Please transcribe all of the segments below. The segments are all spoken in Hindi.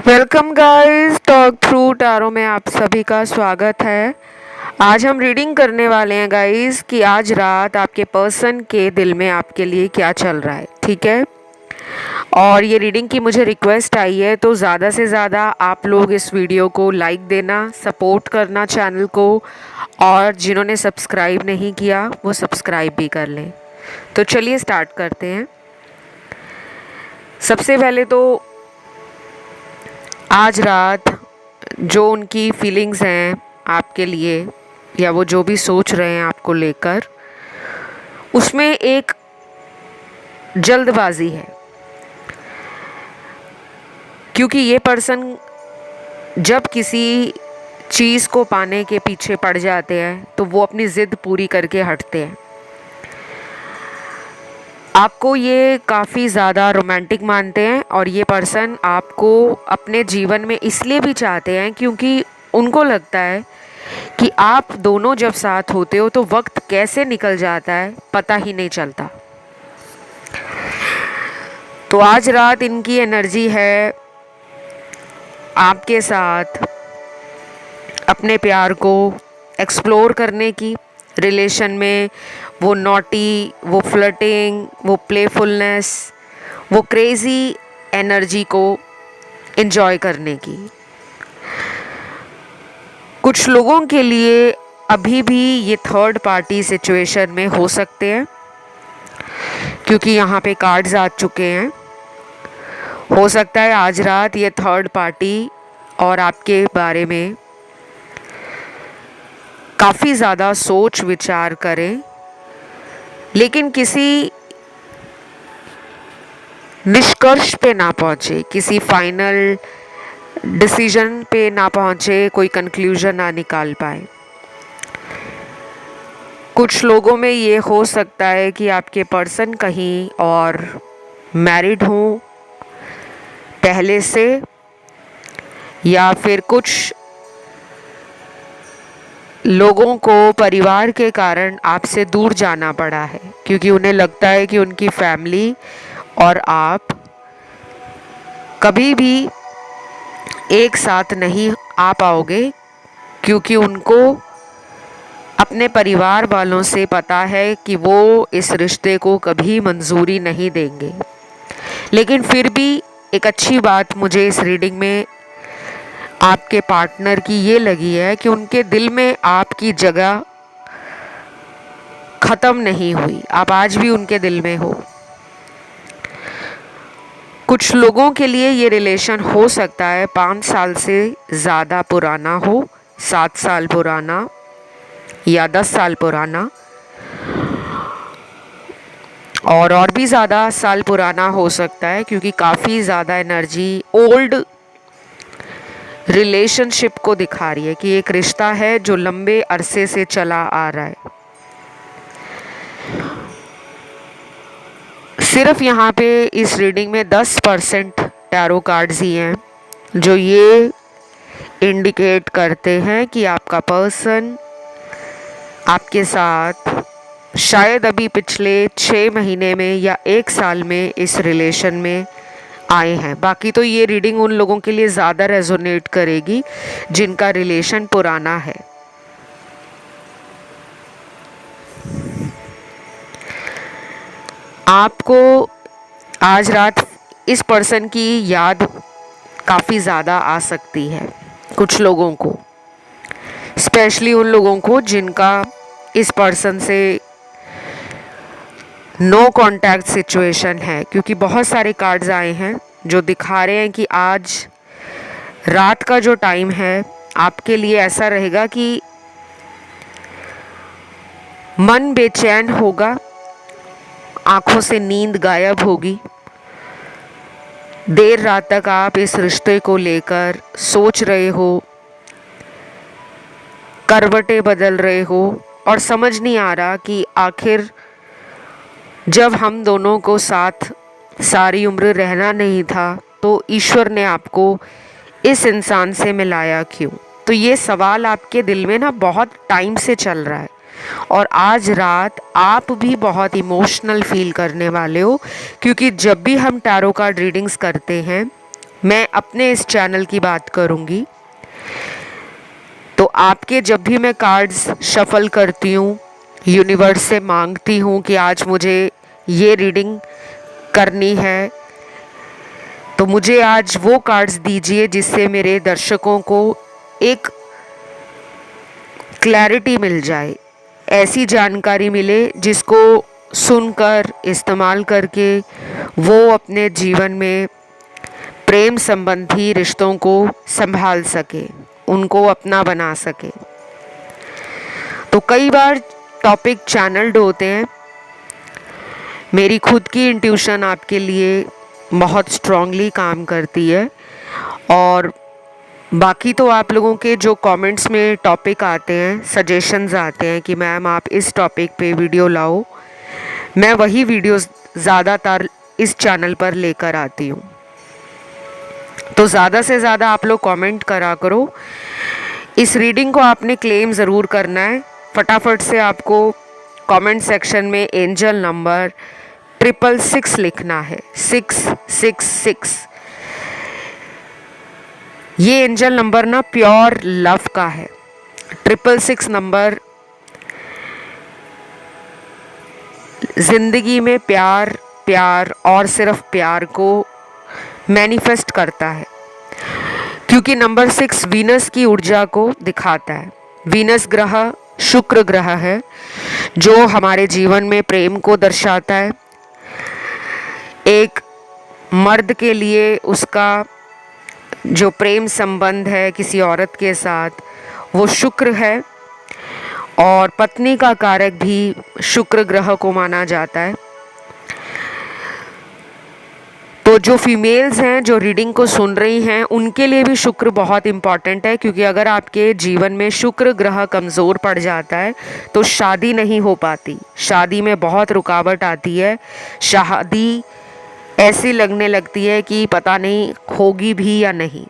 Welcome guys, talk through tarot में आप सभी का स्वागत है। आज हम रीडिंग करने वाले हैं गाइस कि आज रात आपके पर्सन के दिल में आपके लिए क्या चल रहा है, ठीक है। और ये रीडिंग की मुझे रिक्वेस्ट आई है, तो ज़्यादा से ज़्यादा आप लोग इस वीडियो को लाइक देना, सपोर्ट करना चैनल को, और जिन्होंने सब्सक्राइब नहीं किया वो सब्सक्राइब भी कर लें। तो चलिए स्टार्ट करते हैं। सबसे पहले तो आज रात जो उनकी फीलिंग्स हैं आपके लिए, या वो जो भी सोच रहे हैं आपको लेकर, उसमें एक जल्दबाजी है। क्योंकि ये पर्सन जब किसी चीज़ को पाने के पीछे पड़ जाते हैं तो वो अपनी ज़िद पूरी करके हटते हैं। आपको ये काफ़ी ज़्यादा रोमांटिक मानते हैं और ये पर्सन आपको अपने जीवन में इसलिए भी चाहते हैं क्योंकि उनको लगता है कि आप दोनों जब साथ होते हो तो वक्त कैसे निकल जाता है पता ही नहीं चलता। तो आज रात इनकी एनर्जी है आपके साथ अपने प्यार को एक्सप्लोर करने की, रिलेशन में वो नॉटी, वो फ्लर्टिंग, वो प्लेफुलनेस, वो क्रेज़ी एनर्जी को एंजॉय करने की। कुछ लोगों के लिए अभी भी ये थर्ड पार्टी सिचुएशन में हो सकते हैं क्योंकि यहाँ पे कार्ड्स आ चुके हैं। हो सकता है आज रात ये थर्ड पार्टी और आपके बारे में काफ़ी ज़्यादा सोच विचार करें, लेकिन किसी निष्कर्ष पे ना पहुँचे, किसी फाइनल डिसीजन पे ना पहुँचे, कोई कंक्लूजन ना निकाल पाए। कुछ लोगों में ये हो सकता है कि आपके पर्सन कहीं और मैरिड हों पहले से, या फिर कुछ लोगों को परिवार के कारण आपसे दूर जाना पड़ा है क्योंकि उन्हें लगता है कि उनकी फैमिली और आप कभी भी एक साथ नहीं आ पाओगे, क्योंकि उनको अपने परिवार वालों से पता है कि वो इस रिश्ते को कभी मंजूरी नहीं देंगे। लेकिन फिर भी एक अच्छी बात मुझे इस रीडिंग में आपके पार्टनर की ये लगी है कि उनके दिल में आपकी जगह ख़त्म नहीं हुई, आप आज भी उनके दिल में हो। कुछ लोगों के लिए ये रिलेशन हो सकता है 5 साल से ज़्यादा पुराना हो, 7 साल पुराना या 10 साल पुराना, और भी ज़्यादा साल पुराना हो सकता है क्योंकि काफ़ी ज़्यादा एनर्जी ओल्ड रिलेशनशिप को दिखा रही है कि एक रिश्ता है जो लंबे अरसे से चला आ रहा है। सिर्फ यहाँ पे इस रीडिंग में 10% टैरो कार्ड्स ही हैं जो ये इंडिकेट करते हैं कि आपका पर्सन आपके साथ शायद अभी पिछले 6 महीने में या 1 साल में इस रिलेशन में आए हैं। बाकी तो ये रीडिंग उन लोगों के लिए ज़्यादा रेजोनेट करेगी जिनका रिलेशन पुराना है। आपको आज रात इस पर्सन की याद काफ़ी ज़्यादा आ सकती है, कुछ लोगों को, स्पेशली उन लोगों को जिनका इस पर्सन से नो कांटेक्ट सिचुएशन है, क्योंकि बहुत सारे कार्ड्स आए हैं जो दिखा रहे हैं कि आज रात का जो टाइम है आपके लिए ऐसा रहेगा कि मन बेचैन होगा, आंखों से नींद गायब होगी। देर रात तक आप इस रिश्ते को लेकर सोच रहे हो, करवटें बदल रहे हो और समझ नहीं आ रहा कि आखिर जब हम दोनों को साथ सारी उम्र रहना नहीं था तो ईश्वर ने आपको इस इंसान से मिलाया क्यों। तो ये सवाल आपके दिल में ना बहुत टाइम से चल रहा है और आज रात आप भी बहुत इमोशनल फील करने वाले हो, क्योंकि जब भी हम टैरो कार्ड रीडिंग्स करते हैं मैं अपने इस चैनल की बात करूँगी, तो आपके जब भी मैं कार्ड्स शफल करती हूँ, यूनिवर्स से मांगती हूँ कि आज मुझे ये रीडिंग करनी है, तो मुझे आज वो कार्ड्स दीजिए जिससे मेरे दर्शकों को एक क्लैरिटी मिल जाए, ऐसी जानकारी मिले जिसको सुनकर इस्तेमाल करके वो अपने जीवन में प्रेम संबंधी रिश्तों को संभाल सके, उनको अपना बना सके। तो कई बार टॉपिक चैनल्ड होते हैं। मेरी खुद की इंट्यूशन आपके लिए बहुत स्ट्रांगली काम करती है, और बाकी तो आप लोगों के जो कमेंट्स में टॉपिक आते हैं, सजेशंस आते हैं कि मैम आप इस टॉपिक पे वीडियो लाओ, मैं वही वीडियोस ज़्यादातर इस चैनल पर लेकर आती हूँ। तो ज़्यादा से ज़्यादा आप लोग कमेंट करा करो। इस रीडिंग को आपने क्लेम ज़रूर करना है। फटाफट से आपको कमेंट सेक्शन में एंजल नंबर 666 लिखना है, 666। ये एंजल नंबर ना प्योर लव का है। 666 नंबर जिंदगी में प्यार, प्यार और सिर्फ प्यार को मैनिफेस्ट करता है, क्योंकि नंबर 6 वीनस की ऊर्जा को दिखाता है। वीनस ग्रह शुक्र ग्रह है जो हमारे जीवन में प्रेम को दर्शाता है। एक मर्द के लिए उसका जो प्रेम संबंध है किसी औरत के साथ, वो शुक्र है, और पत्नी का कारक भी शुक्र ग्रह को माना जाता है। तो जो फीमेल्स हैं जो रीडिंग को सुन रही हैं, उनके लिए भी शुक्र बहुत इम्पॉर्टेंट है, क्योंकि अगर आपके जीवन में शुक्र ग्रह कमज़ोर पड़ जाता है तो शादी नहीं हो पाती, शादी में बहुत रुकावट आती है, शादी ऐसी लगने लगती है कि पता नहीं होगी भी या नहीं।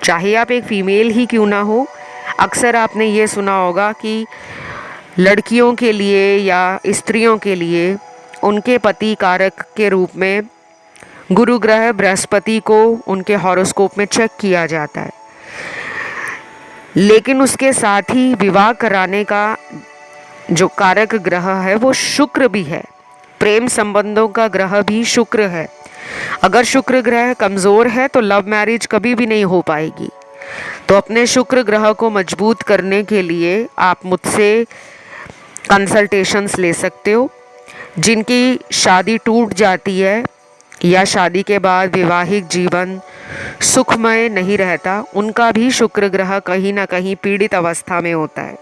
चाहे आप एक फ़ीमेल ही क्यों ना हो, अक्सर आपने ये सुना होगा कि लड़कियों के लिए या स्त्रियों के लिए उनके पति कारक के रूप में गुरु ग्रह बृहस्पति को उनके हॉरोस्कोप में चेक किया जाता है। लेकिन उसके साथ ही विवाह कराने का जो कारक ग्रह है वो शुक्र भी है, प्रेम संबंधों का ग्रह भी शुक्र है। अगर शुक्र ग्रह कमज़ोर है तो लव मैरिज कभी भी नहीं हो पाएगी। तो अपने शुक्र ग्रह को मजबूत करने के लिए आप मुझसे कंसल्टेशंस ले सकते हो। जिनकी शादी टूट जाती है या शादी के बाद वैवाहिक जीवन सुखमय नहीं रहता, उनका भी शुक्र ग्रह कहीं ना कहीं पीड़ित अवस्था में होता है।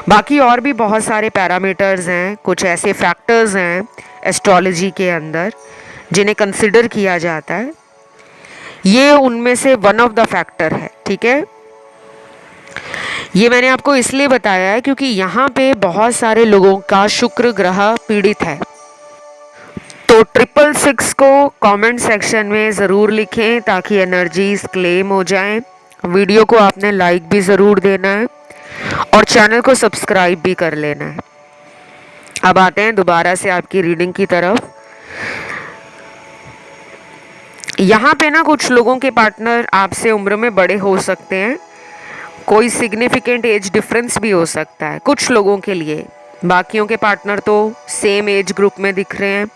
बाकी और भी बहुत सारे पैरामीटर्स हैं, कुछ ऐसे फैक्टर्स हैं एस्ट्रोलॉजी के अंदर जिन्हें कंसिडर किया जाता है। ये उनमें से वन ऑफ द फैक्टर है, ठीक है। ये मैंने आपको इसलिए बताया है क्योंकि यहाँ पे बहुत सारे लोगों का शुक्र ग्रह पीड़ित है। तो 666 को कमेंट सेक्शन में ज़रूर लिखें ताकि एनर्जीज क्लेम हो जाएं। वीडियो को आपने लाइक भी ज़रूर देना है और चैनल को सब्सक्राइब भी कर लेना है। अब आते हैं दोबारा से आपकी रीडिंग की तरफ। यहाँ पे ना कुछ लोगों के पार्टनर आपसे उम्र में बड़े हो सकते हैं, कोई सिग्निफिकेंट एज डिफरेंस भी हो सकता है कुछ लोगों के लिए। बाकियों के पार्टनर तो सेम एज ग्रुप में दिख रहे हैं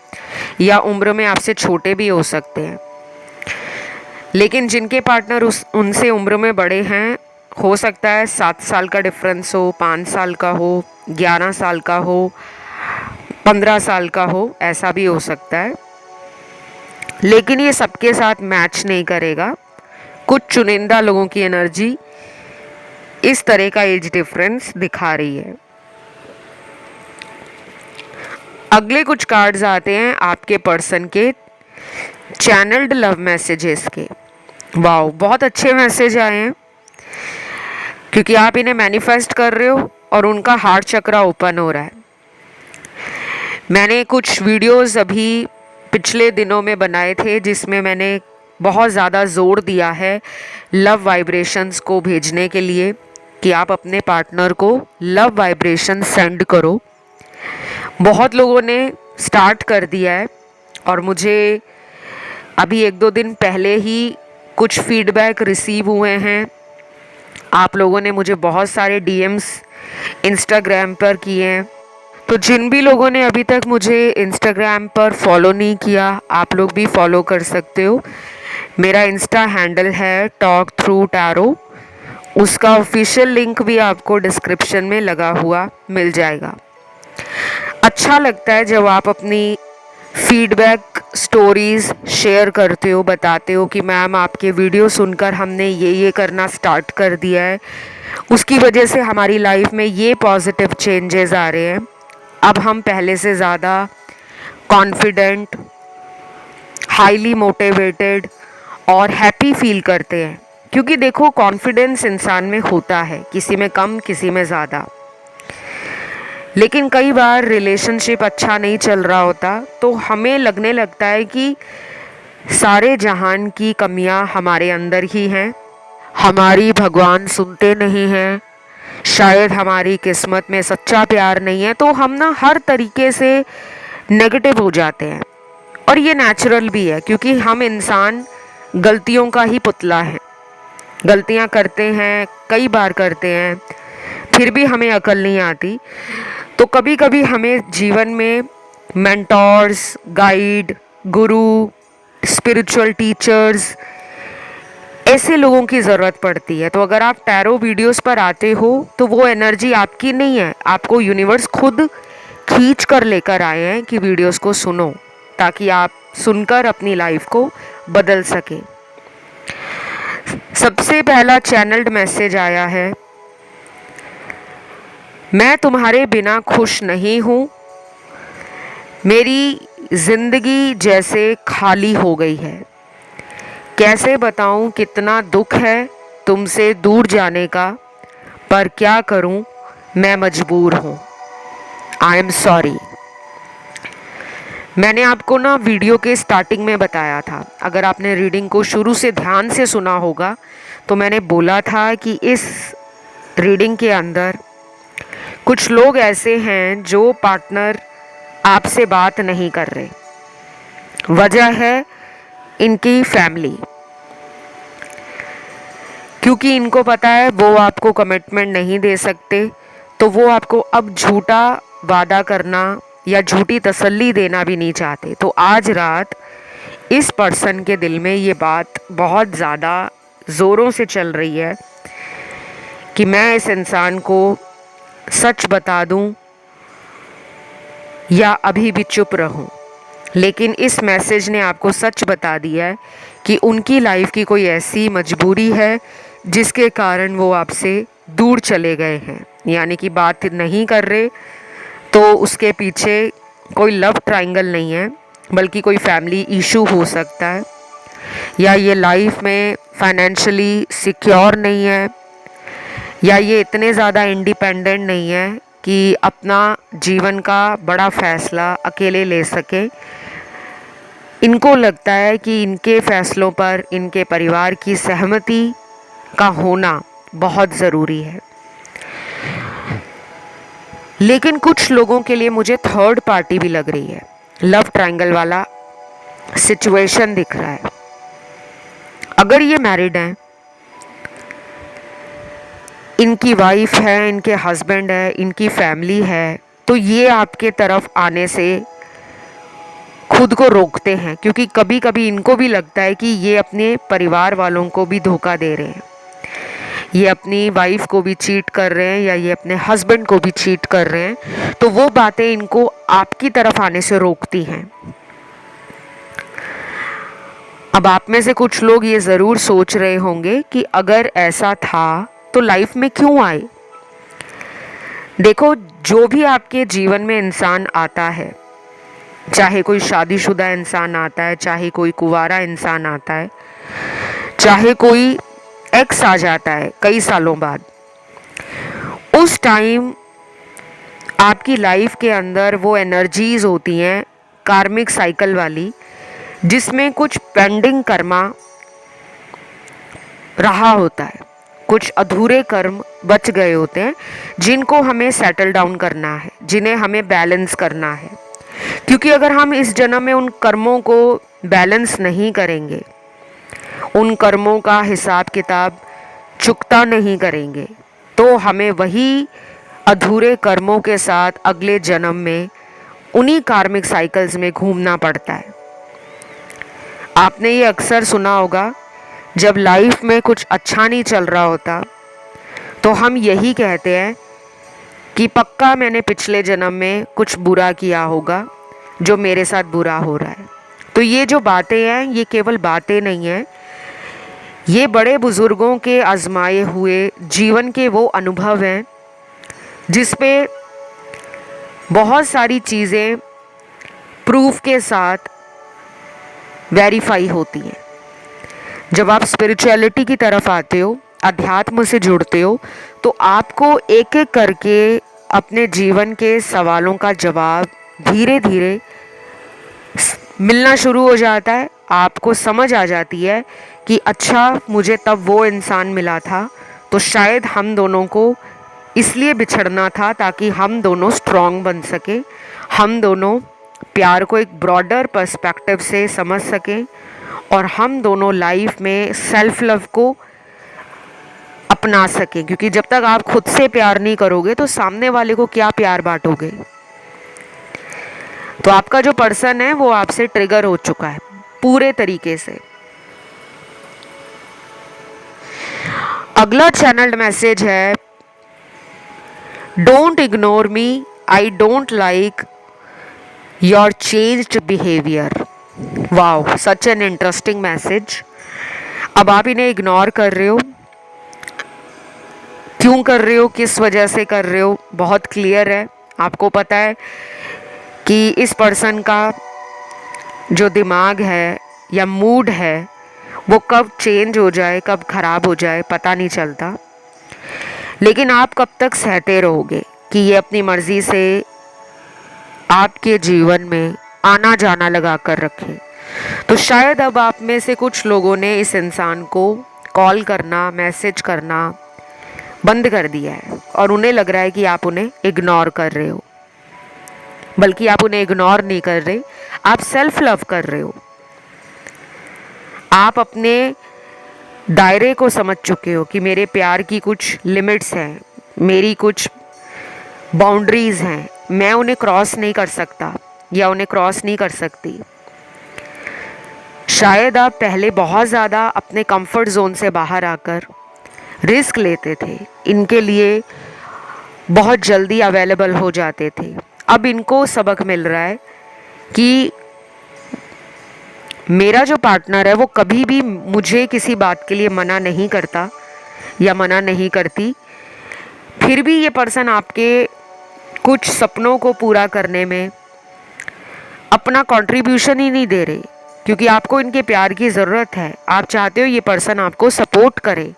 या उम्र में आपसे छोटे भी हो सकते हैं। लेकिन जिनके पार्टनर उनसे उम्र में बड़े हैं, हो सकता है 7 साल का डिफरेंस हो, 5 साल का हो, 11 साल का हो, 15 साल का हो, ऐसा भी हो सकता है। लेकिन ये सबके साथ मैच नहीं करेगा। कुछ चुनिंदा लोगों की एनर्जी इस तरह का एज डिफरेंस दिखा रही है। अगले कुछ कार्ड्स आते हैं आपके पर्सन के चैनल्ड लव मैसेजेस के। वाओ, बहुत अच्छे मैसेज आए हैं, क्योंकि आप इन्हें मैनिफेस्ट कर रहे हो और उनका हार्ट चक्रा ओपन हो रहा है। मैंने कुछ वीडियोस अभी पिछले दिनों में बनाए थे जिसमें मैंने बहुत ज़्यादा ज़ोर दिया है लव वाइब्रेशंस को भेजने के लिए, कि आप अपने पार्टनर को लव वाइब्रेशन सेंड करो। बहुत लोगों ने स्टार्ट कर दिया है और मुझे अभी 1-2 दिन पहले ही कुछ फीडबैक रिसीव हुए हैं। आप लोगों ने मुझे बहुत सारे डीएम्स इंस्टाग्राम पर किए हैं। तो जिन भी लोगों ने अभी तक मुझे इंस्टाग्राम पर फॉलो नहीं किया, आप लोग भी फॉलो कर सकते हो। मेरा इंस्टा हैंडल है टॉक थ्रू टैरो। उसका ऑफिशियल लिंक भी आपको डिस्क्रिप्शन में लगा हुआ मिल जाएगा। अच्छा लगता है जब आप अपनी फीडबैक स्टोरीज़ शेयर करते हो, बताते हो कि मैम आपके वीडियो सुनकर हमने ये करना स्टार्ट कर दिया है, उसकी वजह से हमारी लाइफ में ये पॉजिटिव चेंजेस आ रहे हैं। अब हम पहले से ज़्यादा कॉन्फिडेंट, हाईली मोटिवेटेड और हैप्पी फील करते हैं। क्योंकि देखो, कॉन्फिडेंस इंसान में होता है, किसी में कम किसी में ज़्यादा। लेकिन कई बार रिलेशनशिप अच्छा नहीं चल रहा होता तो हमें लगने लगता है कि सारे जहान की कमियां हमारे अंदर ही हैं, हमारी भगवान सुनते नहीं हैं, शायद हमारी किस्मत में सच्चा प्यार नहीं है। तो हम ना हर तरीके से नेगेटिव हो जाते हैं। और ये नेचुरल भी है, क्योंकि हम इंसान गलतियों का ही पुतला है। गलतियां करते हैं, कई बार करते हैं, फिर भी हमें अकल नहीं आती। तो कभी कभी हमें जीवन में मेंटोर्स, गाइड, गुरु, स्पिरिचुअल टीचर्स, ऐसे लोगों की ज़रूरत पड़ती है। तो अगर आप टैरो वीडियोस पर आते हो तो वो एनर्जी आपकी नहीं है, आपको यूनिवर्स खुद खींच कर लेकर आए हैं कि वीडियोस को सुनो, ताकि आप सुनकर अपनी लाइफ को बदल सके। सबसे पहला चैनल्ड मैसेज आया है, मैं तुम्हारे बिना खुश नहीं हूँ, मेरी ज़िंदगी जैसे खाली हो गई है। कैसे बताऊँ कितना दुख है तुमसे दूर जाने का, पर क्या करूँ मैं मजबूर हूँ। I am sorry. मैंने आपको ना वीडियो के स्टार्टिंग में बताया था, अगर आपने रीडिंग को शुरू से ध्यान से सुना होगा तो मैंने बोला था कि इस रीडिंग के अंदर कुछ लोग ऐसे हैं जो पार्टनर आपसे बात नहीं कर रहे। वजह है इनकी फैमिली, क्योंकि इनको पता है वो आपको कमिटमेंट नहीं दे सकते, तो वो आपको अब झूठा वादा करना या झूठी तसल्ली देना भी नहीं चाहते। तो आज रात इस पर्सन के दिल में ये बात बहुत ज़्यादा ज़ोरों से चल रही है कि मैं इस इंसान को सच बता दूं या अभी भी चुप रहूं। लेकिन इस मैसेज ने आपको सच बता दिया है कि उनकी लाइफ की कोई ऐसी मजबूरी है जिसके कारण वो आपसे दूर चले गए हैं, यानी कि बात नहीं कर रहे। तो उसके पीछे कोई लव ट्रायंगल नहीं है, बल्कि कोई फैमिली इशू हो सकता है, या ये लाइफ में फाइनेंशियली सिक्योर नहीं है, या ये इतने ज़्यादा इंडिपेंडेंट नहीं है कि अपना जीवन का बड़ा फैसला अकेले ले सके। इनको लगता है कि इनके फैसलों पर इनके परिवार की सहमति का होना बहुत ज़रूरी है। लेकिन कुछ लोगों के लिए मुझे थर्ड पार्टी भी लग रही है, लव ट्रायंगल वाला सिचुएशन दिख रहा है। अगर ये मैरिड हैं, इनकी वाइफ है, इनके हस्बैंड है, इनकी फैमिली है, तो ये आपके तरफ आने से खुद को रोकते हैं, क्योंकि कभी कभी इनको भी लगता है कि ये अपने परिवार वालों को भी धोखा दे रहे हैं, ये अपनी वाइफ को भी चीट कर रहे हैं, या ये अपने हस्बैंड को भी चीट कर रहे हैं। तो वो बातें इनको आपकी तरफ आने से रोकती हैं। अब आप में से कुछ लोग ये ज़रूर सोच रहे होंगे कि अगर ऐसा था तो लाइफ में क्यों आए। देखो, जो भी आपके जीवन में इंसान आता है, चाहे कोई शादीशुदा इंसान आता है, चाहे कोई कुंवारा इंसान आता है, चाहे कोई एक्स आ जाता है कई सालों बाद, उस टाइम आपकी लाइफ के अंदर वो एनर्जीज होती हैं कार्मिक साइकिल वाली, जिसमें कुछ पेंडिंग कर्मा रहा होता है, कुछ अधूरे कर्म बच गए होते हैं, जिनको हमें सेटल डाउन करना है, जिन्हें हमें बैलेंस करना है। क्योंकि अगर हम इस जन्म में उन कर्मों को बैलेंस नहीं करेंगे, उन कर्मों का हिसाब किताब चुकता नहीं करेंगे, तो हमें वही अधूरे कर्मों के साथ अगले जन्म में उन्हीं कार्मिक साइकिल्स में घूमना पड़ता है। आपने ये अक्सर सुना होगा, जब लाइफ में कुछ अच्छा नहीं चल रहा होता तो हम यही कहते हैं कि पक्का मैंने पिछले जन्म में कुछ बुरा किया होगा जो मेरे साथ बुरा हो रहा है। तो ये जो बातें हैं ये केवल बातें नहीं हैं, ये बड़े बुजुर्गों के आजमाए हुए जीवन के वो अनुभव हैं जिस पे बहुत सारी चीज़ें प्रूफ के साथ वेरीफाई होती हैं। जब आप स्पिरिचुअलिटी की तरफ आते हो, अध्यात्म से जुड़ते हो, तो आपको एक एक करके अपने जीवन के सवालों का जवाब धीरे धीरे मिलना शुरू हो जाता है। आपको समझ आ जाती है कि अच्छा, मुझे तब वो इंसान मिला था तो शायद हम दोनों को इसलिए बिछड़ना था ताकि हम दोनों स्ट्रॉन्ग बन सके, हम दोनों प्यार को एक ब्रॉडर पर्सपेक्टिव से समझ सकें और हम दोनों लाइफ में सेल्फ लव को अपना सकें। क्योंकि जब तक आप खुद से प्यार नहीं करोगे तो सामने वाले को क्या प्यार बांटोगे। तो आपका जो पर्सन है वो आपसे ट्रिगर हो चुका है पूरे तरीके से। अगला चैनल्ड मैसेज है, don't ignore me, I don't like your changed behaviour. Wow, such an interesting message. अब आप इन्हें इग्नोर कर रहे हो, क्यों कर रहे हो, किस वजह से कर रहे हो, बहुत क्लियर है। आपको पता है कि इस पर्सन का जो दिमाग है या मूड है वो कब चेंज हो जाए, कब खराब हो जाए पता नहीं चलता। लेकिन आप कब तक सहते रहोगे कि ये अपनी मर्जी से आपके जीवन में आना जाना लगा कर रखे। तो शायद अब आप में से कुछ लोगों ने इस इंसान को कॉल करना, मैसेज करना बंद कर दिया है और उन्हें लग रहा है कि आप उन्हें इग्नोर कर रहे हो। बल्कि आप उन्हें इग्नोर नहीं कर रहे, आप सेल्फ लव कर रहे हो। आप अपने दायरे को समझ चुके हो कि मेरे प्यार की कुछ लिमिट्स हैं, मेरी कुछ बाउंड्रीज हैं, मैं उन्हें क्रॉस नहीं कर सकता या उन्हें क्रॉस नहीं कर सकती। शायद आप पहले बहुत ज़्यादा अपने कंफर्ट जोन से बाहर आकर रिस्क लेते थे, इनके लिए बहुत जल्दी अवेलेबल हो जाते थे। अब इनको सबक मिल रहा है कि मेरा जो पार्टनर है वो कभी भी मुझे किसी बात के लिए मना नहीं करता या मना नहीं करती। फिर भी ये पर्सन आपके कुछ सपनों को पूरा करने में अपना कंट्रीब्यूशन ही नहीं दे रहे, क्योंकि आपको इनके प्यार की ज़रूरत है। आप चाहते हो ये पर्सन आपको सपोर्ट करे।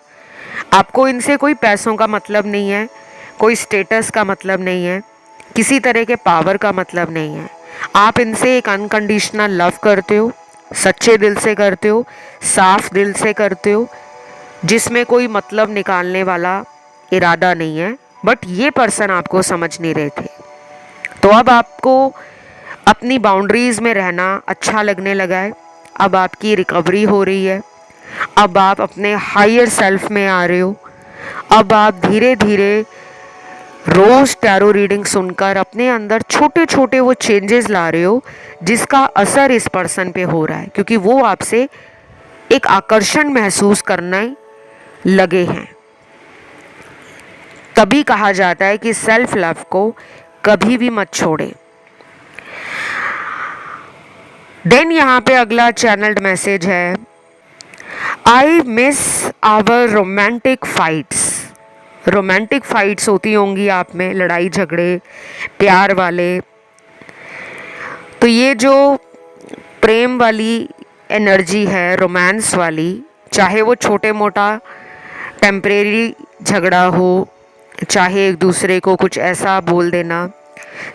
आपको इनसे कोई पैसों का मतलब नहीं है, कोई स्टेटस का मतलब नहीं है, किसी तरह के पावर का मतलब नहीं है। आप इनसे एक अनकंडीशनल लव करते हो, सच्चे दिल से करते हो, साफ दिल से करते हो, जिसमें कोई मतलब निकालने वाला इरादा नहीं है। बट ये पर्सन आपको समझ नहीं रहे थे। तो अब आपको अपनी बाउंड्रीज़ में रहना अच्छा लगने लगा है। अब आपकी रिकवरी हो रही है, अब आप अपने हायर सेल्फ में आ रहे हो। अब आप धीरे धीरे रोज़ टैरो रीडिंग सुनकर अपने अंदर छोटे छोटे वो चेंजेस ला रहे हो जिसका असर इस पर्सन पे हो रहा है, क्योंकि वो आपसे एक आकर्षण महसूस करने लगे हैं। तभी कहा जाता है कि सेल्फ लव को कभी भी मत छोड़े। देन यहाँ पे अगला चैनल्ड मैसेज है, I miss our romantic fights. Romantic fights होती होंगी आप में, लड़ाई झगड़े प्यार वाले। तो ये जो प्रेम वाली एनर्जी है, रोमांस वाली, चाहे वो छोटे मोटा टेम्परेरी झगड़ा हो, चाहे एक दूसरे को कुछ ऐसा बोल देना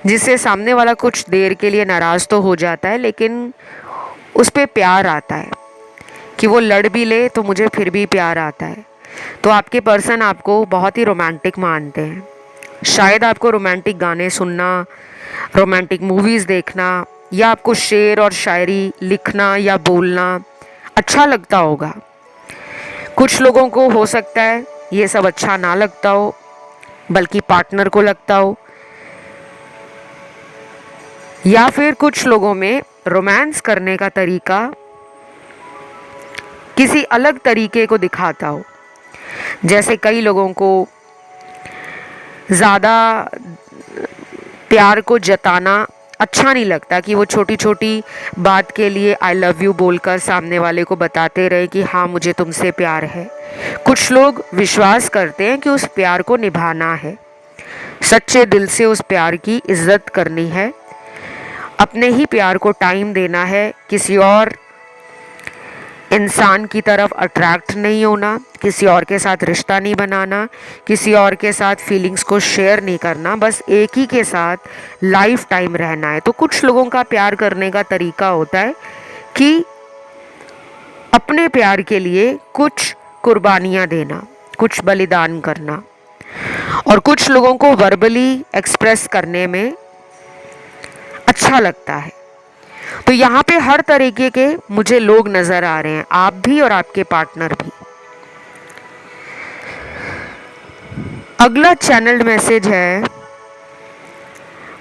जिससे सामने वाला कुछ देर के लिए नाराज़ तो हो जाता है, लेकिन उस पर प्यार आता है कि वो लड़ भी ले तो मुझे फिर भी प्यार आता है। तो आपके पर्सन आपको बहुत ही रोमांटिक मानते हैं। शायद आपको रोमांटिक गाने सुनना रोमांटिक मूवीज़ देखना, या आपको शेर और शायरी लिखना या बोलना अच्छा लगता होगा। कुछ लोगों को हो सकता है ये सब अच्छा ना लगता हो, बल्कि पार्टनर को लगता हो, या फिर कुछ लोगों में रोमांस करने का तरीका किसी अलग तरीके को दिखाता हो। जैसे कई लोगों को ज़्यादा प्यार को जताना अच्छा नहीं लगता कि वो छोटी छोटी बात के लिए आई लव यू बोलकर सामने वाले को बताते रहे कि हाँ मुझे तुमसे प्यार है। कुछ लोग विश्वास करते हैं कि उस प्यार को निभाना है, सच्चे दिल से उस प्यार की इज्जत करनी है, अपने ही प्यार को टाइम देना है, किसी और इंसान की तरफ अट्रैक्ट नहीं होना, किसी और के साथ रिश्ता नहीं बनाना, किसी और के साथ फीलिंग्स को शेयर नहीं करना, बस एक ही के साथ लाइफ टाइम रहना है। तो कुछ लोगों का प्यार करने का तरीका होता है कि अपने प्यार के लिए कुछ कुर्बानियाँ देना, कुछ बलिदान करना, और कुछ लोगों को वर्बली एक्सप्रेस करने में अच्छा लगता है। तो यहाँ पे हर तरीके के मुझे लोग नज़र आ रहे हैं, आप भी और आपके पार्टनर भी। अगला चैनल्ड मैसेज है,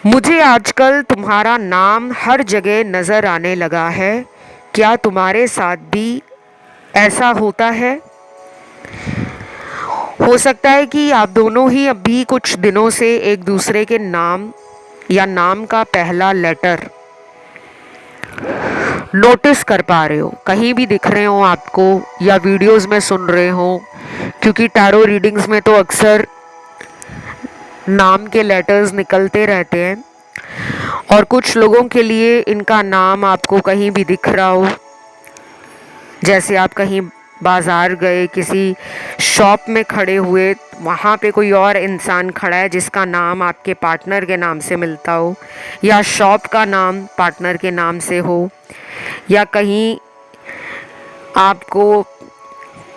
मुझे आजकल तुम्हारा नाम हर जगह नज़र आने लगा है, क्या तुम्हारे साथ भी ऐसा होता है? हो सकता है कि आप दोनों ही अभी कुछ दिनों से एक दूसरे के नाम या नाम का पहला लेटर नोटिस कर पा रहे हो, कहीं भी दिख रहे हो आपको, या वीडियोस में सुन रहे हो, क्योंकि टैरो रीडिंग्स में तो अक्सर नाम के लेटर्स निकलते रहते हैं, और कुछ लोगों के लिए इनका नाम आपको कहीं भी दिख रहा हो। जैसे आप कहीं बाज़ार गए, किसी शॉप में खड़े हुए, वहाँ पे कोई और इंसान खड़ा है जिसका नाम आपके पार्टनर के नाम से मिलता हो, या शॉप का नाम पार्टनर के नाम से हो, या कहीं आपको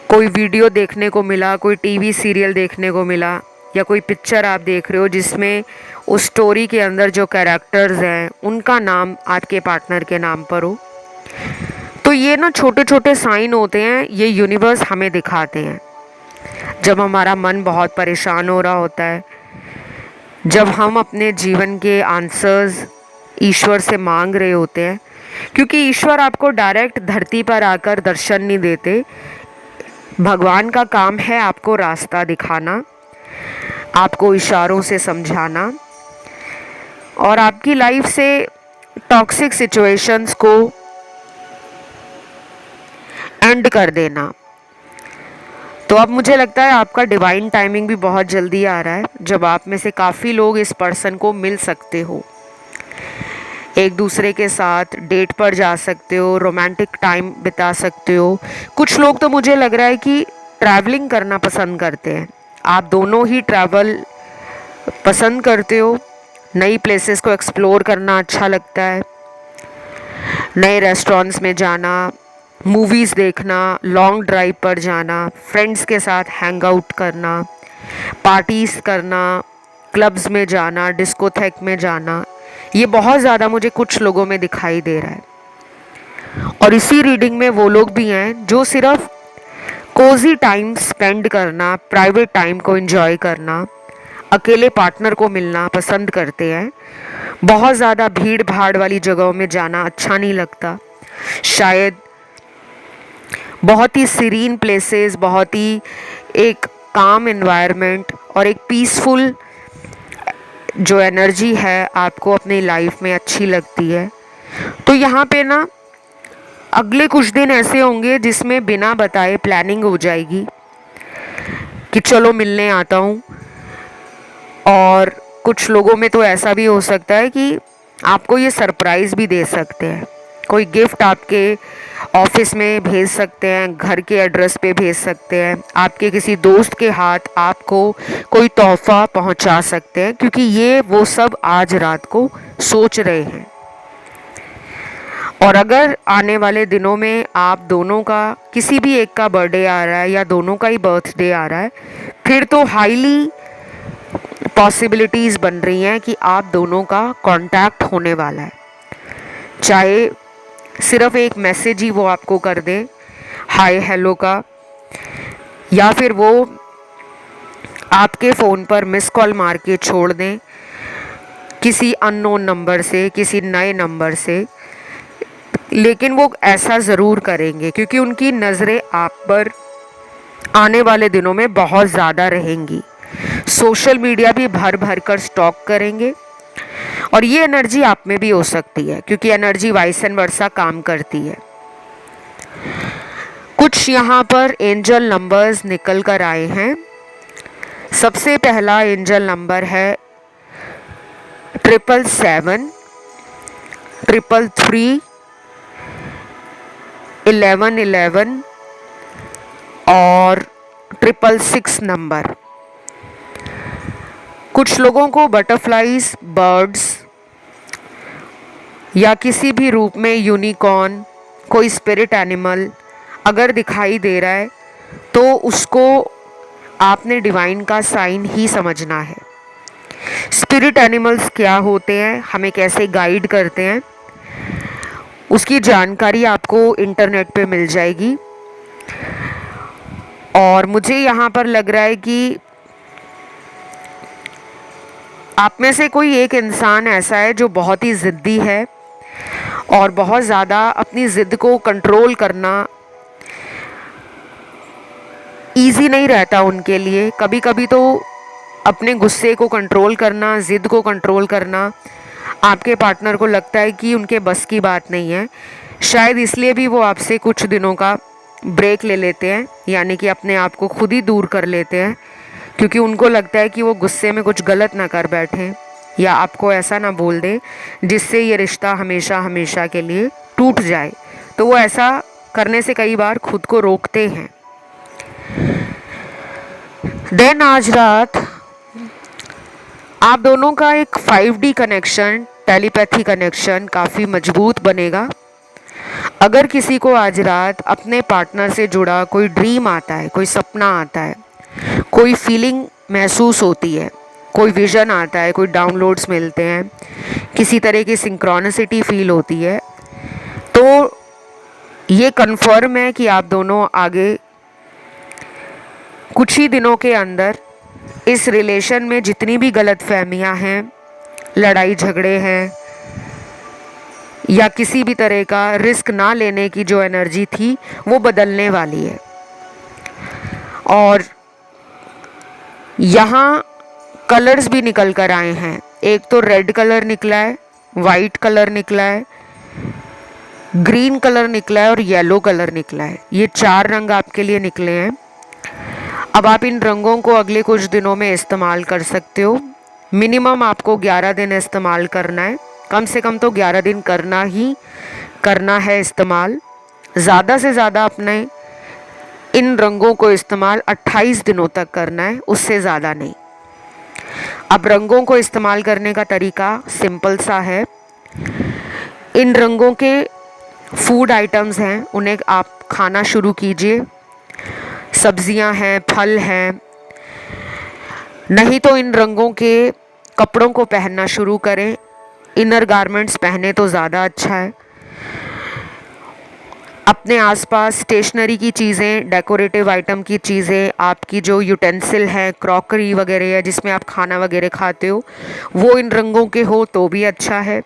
कोई वीडियो देखने को मिला, कोई टीवी सीरियल देखने को मिला, या कोई पिक्चर आप देख रहे हो जिसमें उस स्टोरी के अंदर जो कैरेक्टर्स हैं उनका नाम आपके पार्टनर के नाम पर हो। तो ये ना छोटे छोटे साइन होते हैं, ये यूनिवर्स हमें दिखाते हैं जब हमारा मन बहुत परेशान हो रहा होता है, जब हम अपने जीवन के आंसर्स ईश्वर से मांग रहे होते हैं। क्योंकि ईश्वर आपको डायरेक्ट धरती पर आकर दर्शन नहीं देते, भगवान का काम है आपको रास्ता दिखाना, आपको इशारों से समझाना, और आपकी लाइफ से टॉक्सिक सिचुएशंस को एंड कर देना। तो अब मुझे लगता है आपका डिवाइन टाइमिंग भी बहुत जल्दी आ रहा है, जब आप में से काफ़ी लोग इस पर्सन को मिल सकते हो, एक दूसरे के साथ डेट पर जा सकते हो, रोमांटिक टाइम बिता सकते हो। कुछ लोग तो मुझे लग रहा है कि ट्रैवलिंग करना पसंद करते हैं, आप दोनों ही ट्रैवल पसंद करते हो, नई प्लेसेस को एक्सप्लोर करना अच्छा लगता है, नए रेस्टोरेंट्स में जाना, मूवीज़ देखना, लॉन्ग ड्राइव पर जाना, फ्रेंड्स के साथ हैंग आउट करना, पार्टीज़ करना, क्लब्स में जाना, डिस्कोथेक में जाना, ये बहुत ज़्यादा मुझे कुछ लोगों में दिखाई दे रहा है। और इसी रीडिंग में वो लोग भी हैं जो सिर्फ कोजी टाइम स्पेंड करना, प्राइवेट टाइम को एंजॉय करना, अकेले पार्टनर को मिलना पसंद करते हैं। बहुत ज़्यादा भीड़ भाड़ वाली जगहों में जाना अच्छा नहीं लगता, शायद बहुत ही सीरीन प्लेसेस, बहुत ही एक काम एनवायरनमेंट और एक पीसफुल जो एनर्जी है आपको अपनी लाइफ में अच्छी लगती है। तो यहाँ पे ना अगले कुछ दिन ऐसे होंगे जिसमें बिना बताए प्लानिंग हो जाएगी कि चलो मिलने आता हूँ, और कुछ लोगों में तो ऐसा भी हो सकता है कि आपको ये सरप्राइज़ भी दे सकते हैं, कोई गिफ्ट आपके ऑफिस में भेज सकते हैं, घर के एड्रेस पे भेज सकते हैं, आपके किसी दोस्त के हाथ आपको कोई तोहफा पहुंचा सकते हैं, क्योंकि ये वो सब आज रात को सोच रहे हैं। और अगर आने वाले दिनों में आप दोनों का किसी भी एक का बर्थडे आ रहा है या दोनों का ही बर्थडे आ रहा है, फिर तो हाईली पॉसिबिलिटीज़ बन रही हैं कि आप दोनों का कांटेक्ट होने वाला है। चाहे सिर्फ एक मैसेज ही वो आपको कर दे हाय हेलो का, या फिर वो आपके फ़ोन पर मिस कॉल मार के छोड़ दें किसी अननोन नंबर से, किसी नए नंबर से, लेकिन वो ऐसा ज़रूर करेंगे क्योंकि उनकी नज़रें आप पर आने वाले दिनों में बहुत ज़्यादा रहेंगी। सोशल मीडिया भी भर भर कर स्टॉक करेंगे और ये एनर्जी आप में भी हो सकती है क्योंकि एनर्जी वाइस एंड वर्सा काम करती है। कुछ यहाँ पर एंजल नंबर्स निकल कर आए हैं। सबसे पहला एंजल नंबर है 777, 333, 1111 और 666 नंबर। कुछ लोगों को बटरफ्लाइज, बर्ड्स या किसी भी रूप में यूनिकॉर्न, कोई स्पिरिट एनिमल अगर दिखाई दे रहा है तो उसको आपने डिवाइन का साइन ही समझना है। स्पिरिट एनिमल्स क्या होते हैं, हमें कैसे गाइड करते हैं, उसकी जानकारी आपको इंटरनेट पे मिल जाएगी। और मुझे यहाँ पर लग रहा है कि आप में से कोई एक इंसान ऐसा है जो बहुत ही ज़िद्दी है और बहुत ज़्यादा अपनी ज़िद को कंट्रोल करना ईजी नहीं रहता उनके लिए। कभी कभी तो अपने गुस्से को कंट्रोल करना, ज़िद को कंट्रोल करना आपके पार्टनर को लगता है कि उनके बस की बात नहीं है। शायद इसलिए भी वो आपसे कुछ दिनों का ब्रेक ले लेते हैं, यानी कि अपने आप को खुद ही दूर कर लेते हैं, क्योंकि उनको लगता है कि वो गुस्से में कुछ गलत ना कर बैठें या आपको ऐसा ना बोल दें जिससे ये रिश्ता हमेशा हमेशा के लिए टूट जाए। तो वो ऐसा करने से कई बार खुद को रोकते हैं। देन आज रात आप दोनों का एक 5D कनेक्शन, टेलीपैथी कनेक्शन काफ़ी मजबूत बनेगा। अगर किसी को आज रात अपने पार्टनर से जुड़ा कोई ड्रीम आता है, कोई सपना आता है, कोई फीलिंग महसूस होती है, कोई विज़न आता है, कोई डाउनलोड्स मिलते हैं, किसी तरह की सिंक्रोनिसिटी फील होती है, तो ये कन्फर्म है कि आप दोनों आगे कुछ ही दिनों के अंदर इस रिलेशन में जितनी भी गलतफहमियां हैं, लड़ाई झगड़े हैं या किसी भी तरह का रिस्क ना लेने की जो एनर्जी थी वो बदलने वाली है। और यहाँ कलर्स भी निकल कर आए हैं। एक तो रेड कलर निकला है, वाइट कलर निकला है, ग्रीन कलर निकला है और येलो कलर निकला है। ये 4 रंग आपके लिए निकले हैं। अब आप इन रंगों को अगले कुछ दिनों में इस्तेमाल कर सकते हो। मिनिमम आपको 11 दिन इस्तेमाल करना है, कम से कम तो 11 दिन करना है इस्तेमाल। ज़्यादा से ज़्यादा अपने इन रंगों को इस्तेमाल 28 दिनों तक करना है, उससे ज़्यादा नहीं। अब रंगों को इस्तेमाल करने का तरीका सिंपल सा है। इन रंगों के फूड आइटम्स हैं, उन्हें आप खाना शुरू कीजिए। सब्जियां हैं, फल हैं, नहीं तो इन रंगों के कपड़ों को पहनना शुरू करें। इनर गारमेंट्स पहने तो ज़्यादा अच्छा है। अपने आसपास स्टेशनरी की चीज़ें, डेकोरेटिव आइटम की चीज़ें, आपकी जो यूटेंसिल है, क्रॉकरी वगैरह है जिसमें आप खाना वगैरह खाते हो, वो इन रंगों के हो तो भी अच्छा है।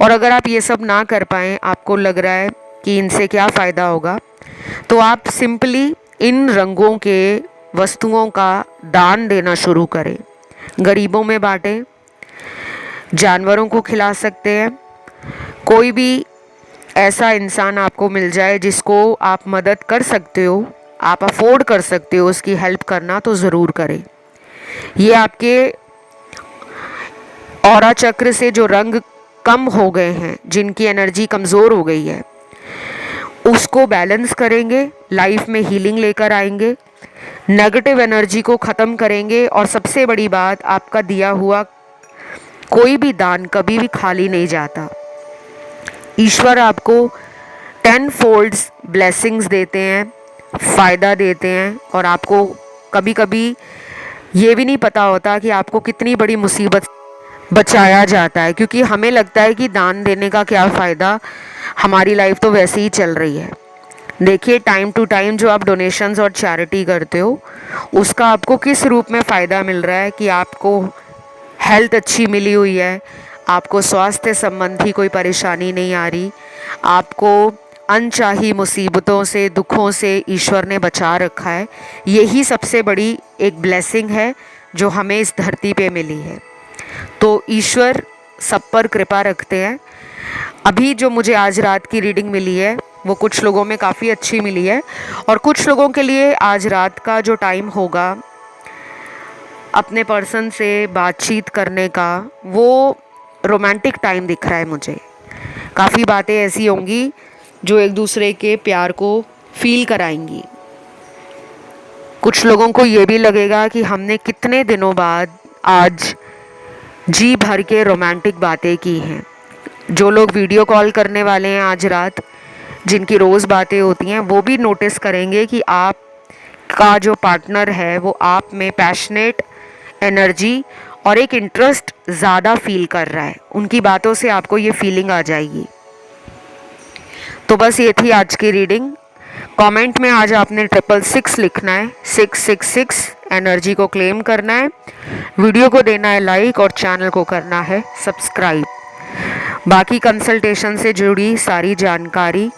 और अगर आप ये सब ना कर पाएँ, आपको लग रहा है कि इनसे क्या फ़ायदा होगा, तो आप सिंपली इन रंगों के वस्तुओं का दान देना शुरू करें। गरीबों में बांटें, जानवरों को खिला सकते हैं। कोई भी ऐसा इंसान आपको मिल जाए जिसको आप मदद कर सकते हो, आप अफोर्ड कर सकते हो उसकी हेल्प करना, तो ज़रूर करें। ये आपके ऑरा चक्र से जो रंग कम हो गए हैं, जिनकी एनर्जी कमज़ोर हो गई है, उसको बैलेंस करेंगे, लाइफ में हीलिंग लेकर आएंगे, नेगेटिव एनर्जी को ख़त्म करेंगे। और सबसे बड़ी बात, आपका दिया हुआ कोई भी दान कभी भी खाली नहीं जाता। ईश्वर आपको 10 फोल्ड्स ब्लेसिंग्स देते हैं, फ़ायदा देते हैं, और आपको कभी कभी ये भी नहीं पता होता कि आपको कितनी बड़ी मुसीबत बचाया जाता है, क्योंकि हमें लगता है कि दान देने का क्या फ़ायदा, हमारी लाइफ तो वैसे ही चल रही है। देखिए, टाइम टू टाइम जो आप डोनेशंस और चैरिटी करते हो, उसका आपको किस रूप में फ़ायदा मिल रहा है कि आपको हेल्थ अच्छी मिली हुई है, आपको स्वास्थ्य संबंधी कोई परेशानी नहीं आ रही, आपको अनचाही मुसीबतों से, दुखों से ईश्वर ने बचा रखा है। यही सबसे बड़ी एक ब्लेसिंग है जो हमें इस धरती पे मिली है। तो ईश्वर सब पर कृपा रखते हैं। अभी जो मुझे आज रात की रीडिंग मिली है वो कुछ लोगों में काफ़ी अच्छी मिली है, और कुछ लोगों के लिए आज रात का जो टाइम होगा अपने पर्सन से बातचीत करने का, वो रोमांटिक टाइम दिख रहा है मुझे। काफ़ी बातें ऐसी होंगी जो एक दूसरे के प्यार को फील कराएंगी। कुछ लोगों को ये भी लगेगा कि हमने कितने दिनों बाद आज जी भर के रोमांटिक बातें की हैं। जो लोग वीडियो कॉल करने वाले हैं आज रात, जिनकी रोज़ बातें होती हैं, वो भी नोटिस करेंगे कि आप का जो पार्टनर है वो आप में पैशनेट एनर्जी और एक इंटरेस्ट ज़्यादा फील कर रहा है। उनकी बातों से आपको ये फीलिंग आ जाएगी। तो बस ये थी आज की रीडिंग। कमेंट में आज आपने 666 लिखना है, 666 एनर्जी को क्लेम करना है, वीडियो को देना है लाइक और चैनल को करना है सब्सक्राइब। बाकी कंसल्टेशन से जुड़ी सारी जानकारी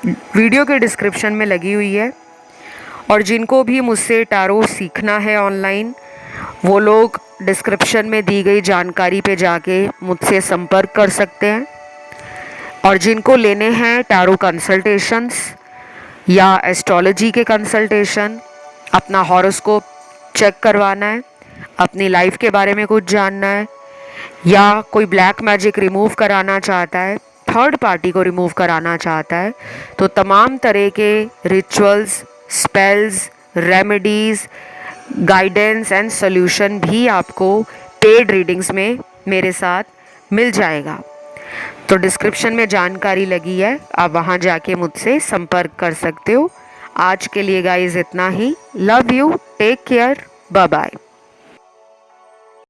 वीडियो के डिस्क्रिप्शन में लगी हुई है, और जिनको भी मुझसे टैरो सीखना है ऑनलाइन, वो लोग डिस्क्रिप्शन में दी गई जानकारी पे जाके मुझसे संपर्क कर सकते हैं। और जिनको लेने हैं टैरो कंसल्टेशंस या एस्ट्रोलॉजी के कंसल्टेशन, अपना हॉरोस्कोप चेक करवाना है, अपनी लाइफ के बारे में कुछ जानना है, या कोई ब्लैक मैजिक रिमूव कराना चाहता है, थर्ड पार्टी को रिमूव कराना चाहता है, तो तमाम तरह के rituals, spells, remedies, guidance and solution भी आपको पेड रीडिंग्स में मेरे साथ मिल जाएगा। तो डिस्क्रिप्शन में जानकारी लगी है, आप वहाँ जाके मुझसे संपर्क कर सकते हो। आज के लिए गाइस इतना ही। Love you, take care, bye bye.